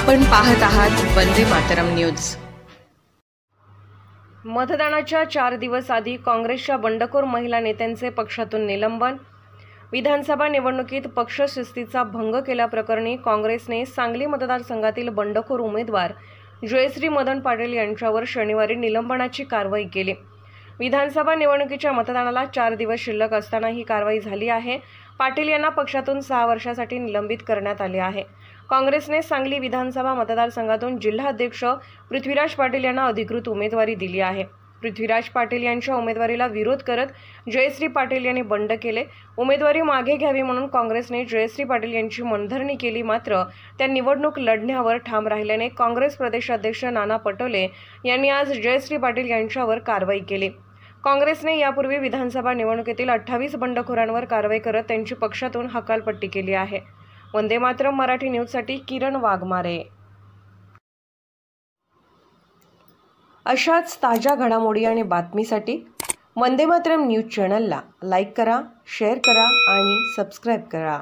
आपण पाहत आहात वंदे मातरम न्यूज। मतदानाच्या 4 दिवस आधी काँग्रेसच्या बंडखोर महिला नेत्यांचे पक्षातून निलंबन। विधानसभा निवडणुकीत पक्षशिस्तीचा भंग केल्याप्रकरणी काँग्रेसने सांगली मतदारसंघातील बंडखोर उमेदवार जयश्री मदन पाटील यांच्यावर शनिवारी निलंबनाची कारवाई केली। विधानसभा निवडणुकीच्या मतदानाला 4 दिवस शिल्लक असताना ही कारवाई झाली आहे। पाटील यांना पक्षातून 6 वर्षांसाठी निलंबित करण्यात आले आहे। काँग्रेसने सांगली विधानसभा मतदारसंघातून जिल्हाध्यक्ष पृथ्वीराज पाटील यांना अधिकृत उमेदवारी दिली आहे। पृथ्वीराज पाटील यांच्या उमेदवारीला विरोध करत जयश्री पाटील यांनी बंड केले। उमेदवारी मागे घ्यावी म्हणून काँग्रेसने जयश्री पाटील यांची मनधरणी केली, मात्र त्या निवडणूक लढण्यावर ठाम राहिल्याने काँग्रेस प्रदेशाध्यक्ष नाना पटोले यांनी आज जयश्री पाटील यांच्यावर कारवाई केली। काँग्रेसने यापूर्वी विधानसभा निवडणुकीतील 28 बंडखोरांवर कारवाई करत त्यांची पक्षातून हकालपट्टी केली आहे। वंदे मातरम मराठी न्यूजसाठी किरण वाघमारे। अशाच ताज्या घडामोडी आणि बातमीसाठी वंदे मातरम न्यूज चॅनलला लाईक करा, शेअर करा आणि सबस्क्राईब करा।